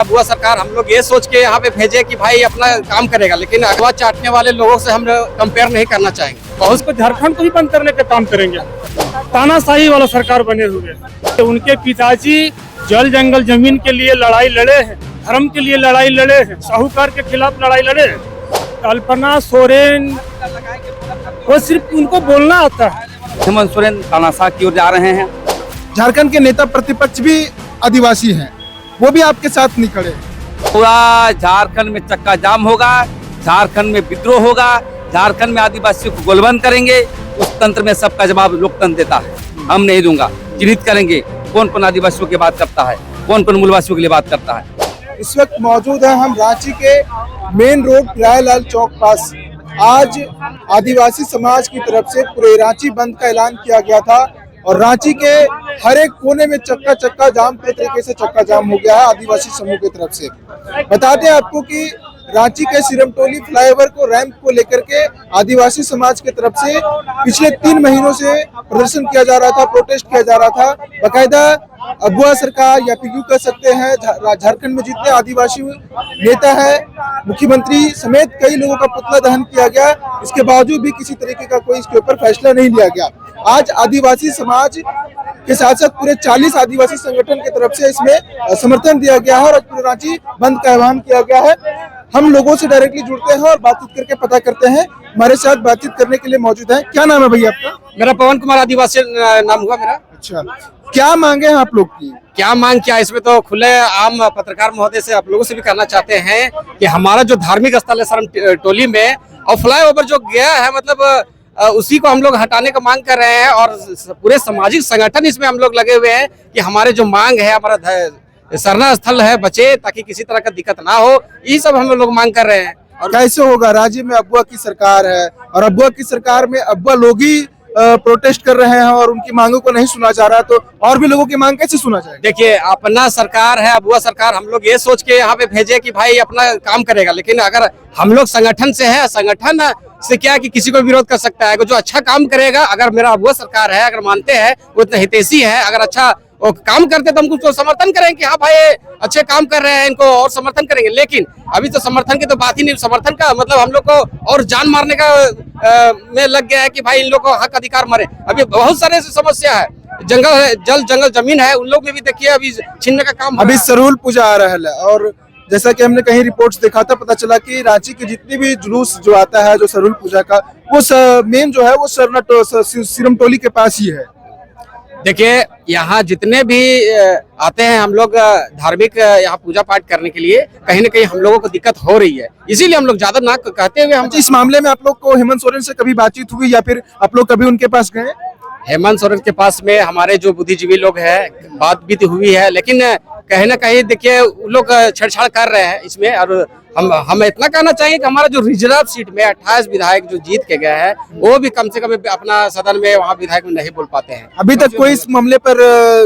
हुआ सरकार हम लोग ये सोच के यहाँ पे भेजे कि भाई अपना काम करेगा, लेकिन अगवा चाटने वाले लोगों से हम कंपेयर नहीं करना चाहेंगे। बहुत को झारखंड को भी बंद करने का काम करेंगे। तानाशाही वाला सरकार बने हुए, तो उनके पिताजी जल जंगल जमीन के लिए लड़ाई लड़े हैं, धर्म के लिए लड़ाई लड़े हैं, साहूकार के खिलाफ लड़ाई लड़े हैं। कल्पना सोरेन वो सिर्फ उनको बोलना आता है। हेमंत सोरेन तानाशाह की ओर जा रहे हैं। झारखंड के नेता प्रतिपक्ष भी आदिवासी हैं, वो भी आपके साथ नहीं खड़े। पूरा झारखंड में चक्का जाम होगा, झारखंड में विद्रोह होगा, झारखंड में आदिवासियों को गोलबंद करेंगे। उस तंत्र में सबका जवाब लोकतंत्र देता है, हम नहीं दूंगा। चिन्हित करेंगे कौन कौन आदिवासियों की बात करता है, कौन कौन मूलवासियों के लिए बात करता है। इस वक्त मौजूद है हम रांची के मेन रोड रायलाल चौक पास। आज आदिवासी समाज की तरफ से पूरे रांची बंद का ऐलान किया गया था और रांची के हर एक कोने में चक्का जाम पूरे तरीके से चक्का जाम हो गया है आदिवासी समूह की तरफ से। बता दें आपको कि रांची के सिरमटोली फ्लाईओवर को रैंप को लेकर के आदिवासी समाज की तरफ से पिछले 3 महीनों से प्रदर्शन किया जा रहा था, प्रोटेस्ट किया जा रहा था। बाकायदा अगुआ सरकार या फिर यूं कह सकते हैं झारखंड में जितने आदिवासी नेता है, मुख्यमंत्री समेत कई लोगों का पुतला दहन किया गया। इसके बावजूद भी किसी तरीके का कोई इसके ऊपर फैसला नहीं लिया गया। आज आदिवासी समाज के साथ साथ पूरे 40 आदिवासी संगठन की तरफ से इसमें समर्थन दिया गया है और आज पूरे रांची बंद का ऐलान किया गया है। हम लोगों से डायरेक्टली जुड़ते हैं और बातचीत करके पता करते हैं। हमारे साथ बातचीत करने के लिए मौजूद है। क्या नाम है भैया आपका? मेरा पवन कुमार आदिवासी नाम हुआ मेरा। अच्छा, क्या मांगे हैं आप लोग की? क्या मांग किया, इसमें तो खुले आम पत्रकार महोदय से आप लोगों से भी करना चाहते हैं कि हमारा जो धार्मिक स्थल है सरम टोली में और फ्लाईओवर जो गया है, मतलब उसी को हम लोग हटाने का मांग कर रहे हैं और पूरे सामाजिक संगठन इसमें हम लोग लगे हुए हैं कि हमारे जो मांग है, हमारा सरना स्थल है बचे, ताकि किसी तरह का दिक्कत ना हो। यही सब हम लोग मांग कर रहे हैं। और कैसे होगा, राज्य में अगुआ की सरकार है और अगुआ की सरकार में अगुआ लोग ही प्रोटेस्ट कर रहे हैं और उनकी मांगों को नहीं सुना जा रहा, तो और भी लोगों की मांग कैसे सुना जाएगा? देखिए, अपना सरकार है, अगुआ सरकार, हम लोग ये सोच के यहाँ पे भेजे कि भाई अपना काम करेगा, लेकिन अगर हम लोग संगठन से है, संगठन से क्या कि किसी को विरोध कर सकता है। जो अच्छा काम करेगा, अगर मेरा अगुआ सरकार है, अगर मानते हैं वो इतना हितैषी है, अगर अच्छा वो काम करते तो हम कुछ समर्थन करेंगे कि हाँ भाई अच्छे काम कर रहे हैं, इनको और समर्थन करेंगे। लेकिन अभी तो समर्थन की तो बात ही नहीं। समर्थन का मतलब हम लोग को और जान मारने का में लग गया है कि भाई इन लोग को हक अधिकार मारे। अभी बहुत सारे समस्या है, जंगल है, जंगल जमीन है, उन लोग में भी देखिए अभी छीनने का काम। अभी सरूल पूजा आ रहा है और जैसा कि हमने कहीं रिपोर्ट्स देखा था, पता चला कि रांची के जितनी भी जुलूस जो आता है जो सरूल पूजा का, वो मेन जो है वो सिरमटोली के पास ही है। देखिए, यहाँ जितने भी आते हैं हम लोग धार्मिक यहाँ पूजा पाठ करने के लिए, कहीं ना कहीं हम लोगों को दिक्कत हो रही है, इसीलिए हम लोग ज्यादा ना कहते हुए हम। इस मामले में आप लोग को हेमंत सोरेन से कभी बातचीत हुई या फिर आप लोग कभी उनके पास गए? हेमंत सोरेन के पास में हमारे जो बुद्धिजीवी लोग हैं बात भी हुई है, लेकिन कहीं ना कहीं देखिए वो लोग छेड़छाड़ कर रहे हैं इसमें। और हम इतना कहना चाहिए कि हमारा जो रिजर्व सीट में 28 विधायक जो जीत के गए हैं, वो भी कम से कम अपना सदन में वहाँ विधायक में नहीं बोल पाते हैं। अभी तक कोई इस मामले पर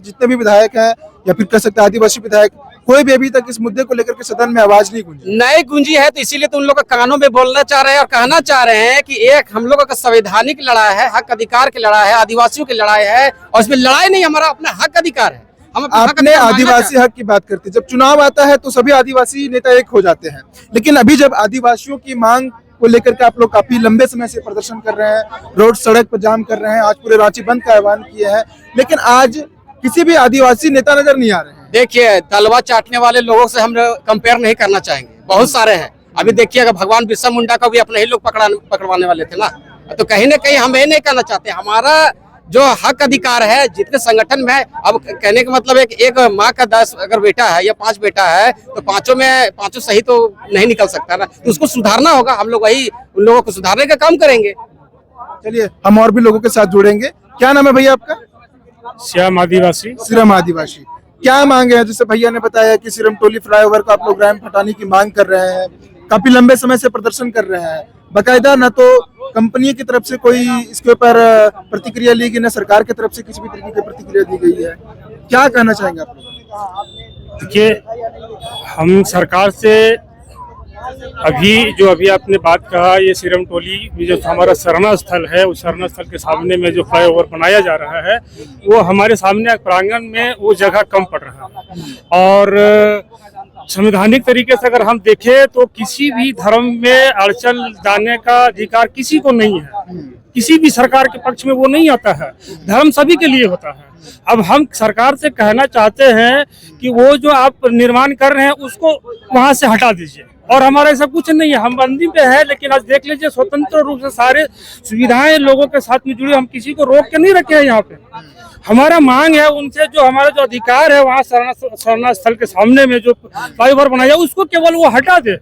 जितने भी विधायक हैं या फिर कह सकते हैं आदिवासी विधायक, कोई भी अभी तक इस मुद्दे को लेकर के सदन में आवाज नहीं गूंजी है, तो इसीलिए तो उन लोग का कानों में बोलना चाह रहे हैं और कहना चाह रहे हैं कि एक हम लोगों का संवैधानिक लड़ाई है, हक अधिकार की लड़ाई है, आदिवासियों की लड़ाई है, और इसमें लड़ाई नहीं, हमारा अपना हक अधिकार है। हम आपने आदिवासी हक की बात करते, जब चुनाव आता है तो सभी आदिवासी नेता एक हो जाते हैं, लेकिन अभी जब आदिवासियों की मांग को लेकर के आप लोग काफी लंबे समय से प्रदर्शन कर रहे हैं, रोड सड़क पर जाम कर रहे हैं, आज पूरे रांची बंद का ऐलान किए हैं, लेकिन आज किसी भी आदिवासी नेता नजर नहीं आ रहे हैं। देखिए, तलवा चाटने वाले लोगों से हम कंपेयर नहीं करना चाहेंगे, बहुत सारे हैं। अभी देखिए, अगर भगवान बिरसा मुंडा को भी अपने ही लोग पकड़वाने वाले थे ना, तो कहीं ना कहीं हम ये नहीं कहना चाहते। हमारा जो हक अधिकार है जितने संगठन में है, अब कहने का मतलब है कि एक माँ का 10 अगर बेटा है या 5 बेटा है, तो पांचों सही तो नहीं निकल सकता ना, तो उसको सुधारना होगा। हम लोग वही उन लोगों को सुधारने का काम करेंगे। चलिए, हम और भी लोगों के साथ जुड़ेंगे। क्या नाम है भैया आपका? श्याम आदिवासी। सिरम आदिवासी, क्या मांगे हैं? जैसे भैया ने बताया कि सिरमटोली फ्लाईओवर का आप लोग रैंप हटाने की मांग कर रहे हैं, काफी लंबे समय से प्रदर्शन कर रहे हैं। बाकायदा न तो कंपनी की तरफ से कोई इसके ऊपर प्रतिक्रिया ली गई, न सरकार की तरफ से किसी भी तरीके की प्रतिक्रिया दी गई है। क्या कहना चाहेंगे आप लोग? देखिए, हम सरकार से अभी आपने बात कहा, ये सिरमटोली में जो हमारा सरना स्थल है, उस सरना स्थल के सामने में जो फ्लाईओवर बनाया जा रहा है, वो हमारे सामने प्रांगण में वो जगह कम पड़ रहा है। और संवैधानिक तरीके से अगर हम देखें तो किसी भी धर्म में अड़चन डालने का अधिकार किसी को नहीं है। किसी भी सरकार के पक्ष में वो नहीं आता है। धर्म सभी के लिए होता है। अब हम सरकार से कहना चाहते हैं कि वो जो आप निर्माण कर रहे हैं उसको वहां से हटा दीजिए। और हमारा ऐसा कुछ नहीं है, हम बंदी पे है, लेकिन आज देख लीजिए स्वतंत्र रूप से सारे सुविधाएं लोगों के साथ में जुड़ी, हम किसी को रोक के नहीं रखे हैं। यहाँ पे हमारा मांग है उनसे, जो हमारा जो अधिकार है वहाँ शरणा स्थल के सामने में जो फ्लाईओवर बनाया उसको केवल वो हटा दे।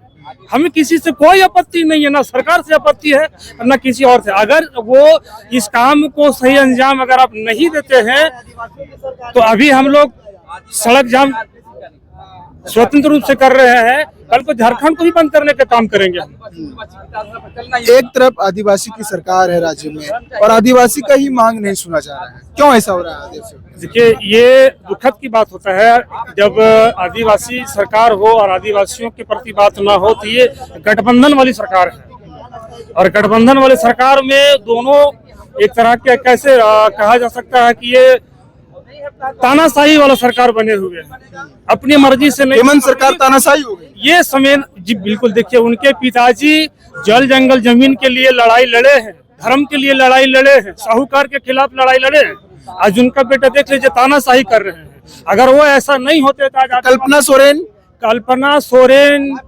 हमें किसी से कोई आपत्ति नहीं है, ना सरकार से आपत्ति है ना किसी और से। अगर वो इस काम को सही अंजाम अगर आप नहीं देते हैं तो अभी हम लोग सड़क जाम स्वतंत्र रूप से कर रहे हैं, कल को झारखंड को भी बंद करने का काम करेंगे। एक तरफ आदिवासी की सरकार है राज्य में और आदिवासी का ही मांग नहीं सुना जा रहा है, क्यों ऐसा हो रहा है? देखिए, ये दुखद की बात होता है जब आदिवासी सरकार हो और आदिवासियों के प्रति बात ना हो। तो ये गठबंधन वाली सरकार है और गठबंधन वाली सरकार में दोनों एक तरह के कैसे कहा जा सकता है कि ये तानाशाही वाला सरकार बने हुए हैं, अपनी मर्जी से नहीं। हेमंत सरकार तानाशाही हो गई। ये समय जी बिल्कुल, देखिए उनके पिताजी जल जंगल जमीन के लिए लड़ाई लड़े हैं, धर्म के लिए लड़ाई लड़े हैं, साहूकार के खिलाफ लड़ाई लड़े हैं। आज उनका बेटा देख लीजिए तानाशाही कर रहे हैं। अगर वो ऐसा नहीं होते तो आज कल्पना सोरेन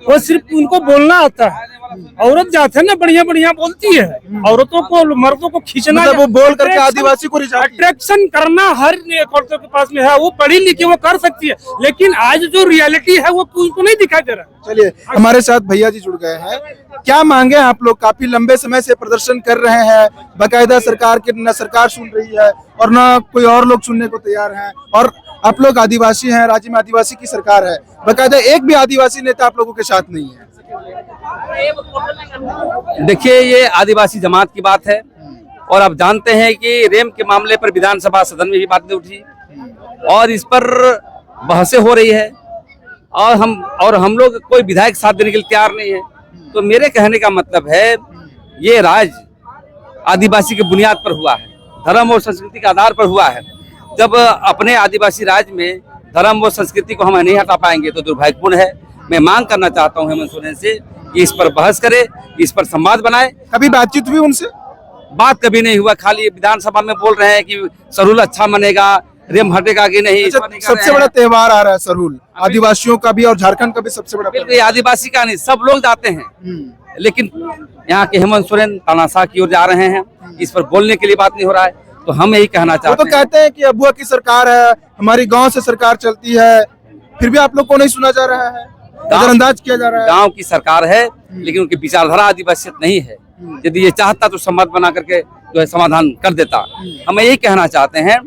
वो सिर्फ उनको बोलना आता है। औरत जाते है ना बढ़िया बढ़िया बोलती है, औरतों को मर्दों को खींचना, मतलब वो बोल करके आदिवासी को अट्रैक्शन करना हर औरतों के पास में है। वो पढ़ी लिखी वो कर सकती है, लेकिन आज जो रियलिटी है वो उनको नहीं दिखाई दे रहा। चलिए, हमारे साथ भैया जी जुड़ गए हैं। क्या मांगे आप लोग? काफी लंबे समय से प्रदर्शन कर रहे हैं, बाकायदा सरकार की न सरकार सुन रही है और न कोई और लोग सुनने को तैयार हैं। और आप लोग आदिवासी हैं, राज्य में आदिवासी की सरकार है, बाकायदा एक भी आदिवासी नेता आप लोगों के साथ नहीं है। देखिए, ये आदिवासी जमात की बात है और आप जानते हैं कि रेम के मामले पर विधानसभा सदन में भी बातें उठी और इस पर बहसें हो रही है और हम लोग कोई विधायक साथ देने के लिए तैयार नहीं है। तो मेरे कहने का मतलब है, ये राज आदिवासी के बुनियाद पर हुआ है, धर्म और संस्कृति के आधार पर हुआ है। जब अपने आदिवासी राज्य में धर्म और संस्कृति को हम नहीं हटा पाएंगे तो दुर्भाग्यपूर्ण है। मैं मांग करना चाहता हूं हेमंत सोरेन से कि इस पर बहस करे, इस पर संवाद बनाए। कभी बातचीत हुई उनसे? बात कभी नहीं हुआ, खाली विधानसभा में बोल रहे हैं कि सरहुल अच्छा मनेगा, रेम हटेगा कि नहीं। अच्छा, सबसे बड़ा त्योहार आ रहा है सरहुल, आदिवासियों का भी और झारखंड का भी सबसे बड़ा। बिल्कुल, आदिवासी का नहीं, सब लोग जाते हैं, लेकिन यहाँ के हेमंत सोरेन तानाशाह की ओर जा रहे हैं। इस पर बोलने के लिए बात नहीं हो रहा है। तो हम यही कहना चाहते हैं। वो तो कहते हैं कि अबुआ की सरकार है, हमारी गांव से सरकार चलती है, फिर भी आप लोग को नहीं सुना जा रहा है, नजरअंदाज किया जा रहा है। गांव की सरकार है, लेकिन उनकी विचारधारा आदिवासियत नहीं है। यदि ये चाहता तो संवाद बना करके जो है समाधान कर देता। हम यही कहना चाहते हैं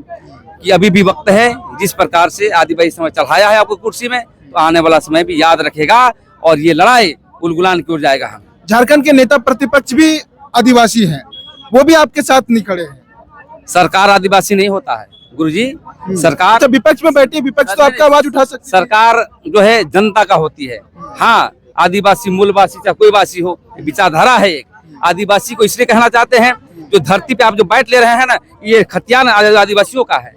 कि अभी भी वक्त है। जिस प्रकार से आदिवासी समाज चढ़ाया है आपको कुर्सी में, तो आने वाला समय भी याद रखेगा और ये लड़ाई उलगुलान की ओर जाएगा। हम झारखंड के नेता प्रतिपक्ष भी आदिवासी हैं, वो भी आपके साथ नहीं खड़े हैं। सरकार आदिवासी नहीं होता है गुरुजी। सरकार तो विपक्ष में बैठी, विपक्ष तो आपका आवाज उठा सकती है। सरकार जो है जनता का होती है। हाँ, आदिवासी मूलवासी चाहे कोई वासी हो, विचारधारा है एक। आदिवासी को इसलिए कहना चाहते हैं, जो धरती पे आप जो बैठ ले रहे हैं ना, ये खतियान आदिवासियों का है।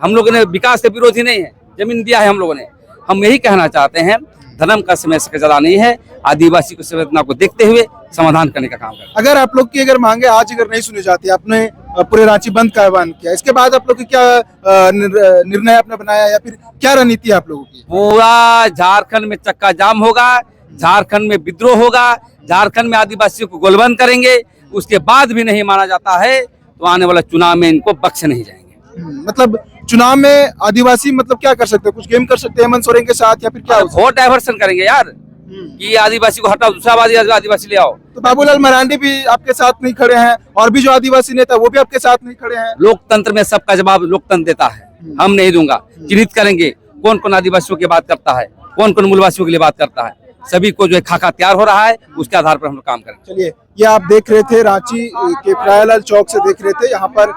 हम लोगों ने विकास के विरोधी नहीं है, जमीन दिया है हम लोगों ने। हम यही कहना चाहते हैं, धर्म का समय से ज्यादा नहीं है, आदिवासी को संवेदना को देखते हुए समाधान करने का काम करें। अगर आप लोग की अगर मांगे आज अगर नहीं सुनी जाती, आपने पूरे रांची बंद का आह्वान किया, इसके बाद आप लोग की क्या निर्णय आपने बनाया या फिर क्या रणनीति है आप लोगों की? पूरा झारखंड में चक्का जाम होगा, झारखंड में विद्रोह होगा, झारखंड में आदिवासियों को गोलबंद करेंगे। उसके बाद भी नहीं माना जाता है तो आने वाला चुनाव में इनको बख्शे नहीं जाएंगे। मतलब चुनाव में आदिवासी मतलब क्या कर सकते हैं? कुछ गेम कर सकते हैं हेमंत सोरेन के साथ या फिर क्या? वोट डाइवर्सन करेंगे यार, कि आदिवासी को हटाओ, दूसरा आदिवासी ले आओ। तो बाबूलाल मरांडी भी आपके साथ नहीं खड़े हैं और भी जो आदिवासी नेता वो भी आपके साथ नहीं खड़े हैं। लोकतंत्र में सबका जवाब लोकतंत्र देता है, हम नहीं दूंगा। चिन्हित करेंगे कौन कौन आदिवासियों की बात करता है, कौन कौन मूलवासियों के लिए बात करता है। सभी को जो है खाका तैयार हो रहा है, उसके आधार पर हम लोग काम करेंगे। चलिए, ये आप देख रहे थे रांची के प्यारेलाल चौक से देख रहे थे। यहाँ पर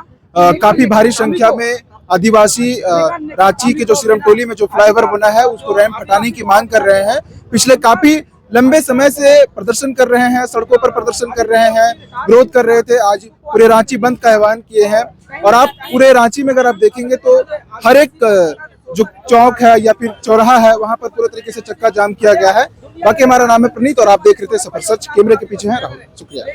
काफी भारी संख्या में आदिवासी रांची के जो सिरमटोली में जो फ्लाईओवर बना है उसको रैंप हटाने की मांग कर रहे हैं। पिछले काफी लंबे समय से प्रदर्शन कर रहे हैं, सड़कों पर प्रदर्शन कर रहे हैं, विरोध कर रहे थे। आज पूरे रांची बंद का आह्वान किए हैं और आप पूरे रांची में अगर आप देखेंगे तो हर एक जो चौक है या फिर चौराहा है वहां पर पूरे तरीके से चक्का जाम किया गया है। बाकी हमारा नाम है प्रणीत और आप देख रहे थे सफर सच। कैमरे के पीछे है राहुल। शुक्रिया।